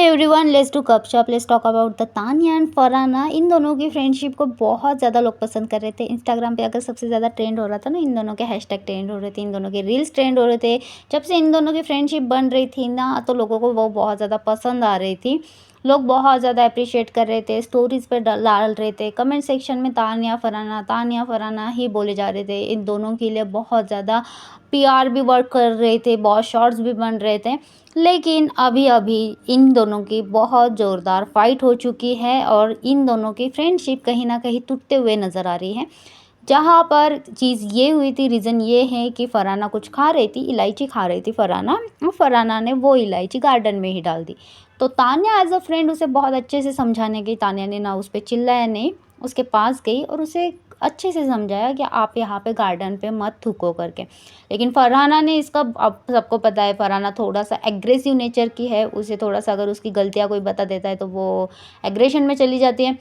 Everyone, let's do गपशप। Let's talk about the Tania and Farhana. इन दोनों की फ्रेंडशिप को बहुत ज़्यादा लोग पसंद कर रहे थे। इंस्टाग्राम पे अगर सबसे ज़्यादा ट्रेंड हो रहा था ना, इन दोनों के हैशटैग ट्रेंड हो रहे थे, इन दोनों के रील्स ट्रेंड हो रहे थे। जब से इन दोनों की फ्रेंडशिप बन रही थी ना, तो लोगों को वो बहुत ज़्यादा पसंद आ रही थी। लोग बहुत ज़्यादा अप्रिशिएट कर रहे थे, स्टोरीज़ पे डाल रहे थे, कमेंट सेक्शन में तानिया फरहाना ही बोले जा रहे थे। इन दोनों के लिए बहुत ज़्यादा पीआर भी वर्क कर रहे थे, बहुत शॉर्ट्स भी बन रहे थे। लेकिन अभी-अभी इन दोनों की बहुत ज़ोरदार फाइट हो चुकी है और इन दोनों की फ्रेंडशिप कहीं न कहीं टूटते हुए नज़र आ रही है। जहाँ पर चीज़ ये हुई थी, रीज़न ये है कि फरहाना कुछ खा रही थी, इलायची खा रही थी फरहाना, और फरहाना ने वो इलायची गार्डन में ही डाल दी। तो तान्या एज़ अ फ्रेंड उसे बहुत अच्छे से समझाने गई। तान्या ने ना उस पे चिल्लाया नहीं, उसके पास गई और उसे अच्छे से समझाया कि आप यहाँ पे गार्डन पे मत थूको करके। लेकिन फरहाना ने इसका, अब सबको पता है फरहाना थोड़ा-सा एग्रेसिव नेचर की है, उसे थोड़ा-सा अगर उसकी गलतियाँ कोई बता देता है तो वो एग्रेशन में चली जाती है।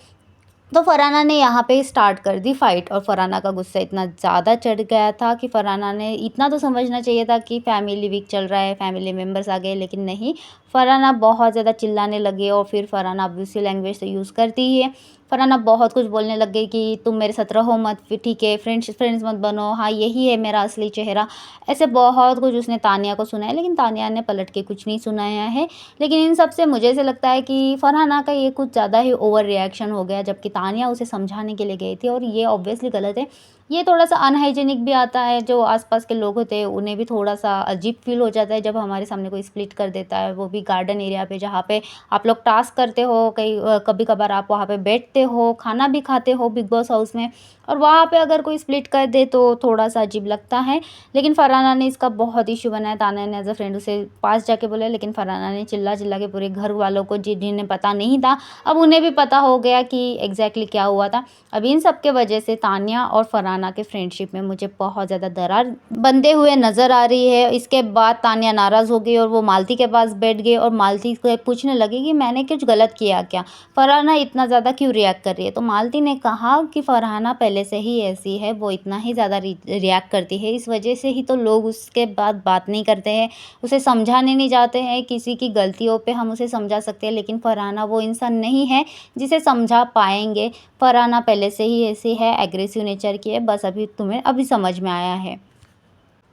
तो फरहाना ने यहाँ पे स्टार्ट कर दी फाइट और फरहाना का गुस्सा इतना ज़्यादा चढ़ गया था कि फरहाना ने इतना तो समझना चाहिए था कि फैमिली वीक चल रहा है, फैमिली मेंबर्स आ गए, लेकिन नहीं, फरहाना बहुत ज़्यादा चिल्लाने लगी और फिर फरहाना अब्यूसिव लैंग्वेज तो यूज़ करती ही है। फरहाना बहुत कुछ बोलने लग गई कि तुम मेरे साथ रहो मत, फिर ठीक है, फ्रेंड्स मत बनो, हाँ यही है मेरा असली चेहरा। ऐसे बहुत कुछ उसने तानिया को सुनाया, लेकिन तानिया ने पलट के कुछ नहीं सुनाया है। लेकिन इन सब से मुझे ऐसे लगता है कि फरहाना का ये कुछ ज़्यादा ही ओवर रिएक्शन हो गया, जबकि तानिया उसे समझाने के लिए गई थी और ये ऑब्वियसली गलत है। ये थोड़ा-सा अनहाइजीनिक भी आता है, जो आस-पास के लोग होते हैं उन्हें भी थोड़ा-सा अजीब फ़ील हो जाता है जब हमारे सामने कोई स्प्लिट कर देता है, वो भी गार्डन एरिया पे जहाँ पे आप लोग टास्क करते हो, कभी-कभार आप वहाँ पे बैठते हो, खाना भी खाते हो बिग बॉस हाउस में, और वहाँ पे अगर कोई स्प्लिट कर दे तो थोड़ा-सा अजीब लगता है। लेकिन फरहाना ने इसका बहुत इश्यू बनाया, तान्या ने एज़ अ फ्रेंड उसे पास जाके बोला, लेकिन फरहाना ने चिल्ला-चिल्ला के पूरे घर वालों को, जिन्हें पता नहीं था, अब उन्हें भी पता हो गया कि एग्ज़ैक्टली क्या हुआ था। अब इन सब के वजह से तान्या और फरहाना के फ्रेंडशिप में मुझे बहुत ज़्यादा दरार बनते हुए नज़र आ रही है। इसके बाद तान्या नाराज़ हो गई और वो मालती के पास बैठ गई और मालती से पूछने लगी कि मैंने कुछ गलत किया क्या? फरहाना इतना ज़्यादा क्यों रिएक्ट कर रही है? तो मालती ने कहा कि फरहाना पहले से ही ऐसी है, वो इतना ही ज़्यादा रिएक्ट करती है, इस वजह से ही तो लोग उसके बाद बात नहीं करते हैं, उसे समझाने नहीं जाते हैं। किसी की गलतियों पे हम उसे समझा सकते हैं, लेकिन फरहाना वो इंसान नहीं है जिसे समझा पाएँगे। फरहाना पहले से ही ऐसी है, एग्रेसिव नेचर की है, बस अभी तुम्हें अभी समझ में आया है।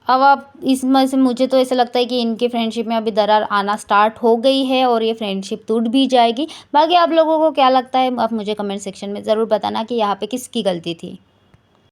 अब आप इसमें से, मुझे तो ऐसा लगता है कि इनकी फ्रेंडशिप में अभी दरार आना स्टार्ट हो गई है और ये फ्रेंडशिप टूट भी जाएगी। बाकी आप लोगों को क्या लगता है, आप मुझे कमेंट सेक्शन में ज़रूर बताना कि यहाँ पे किसकी गलती थी।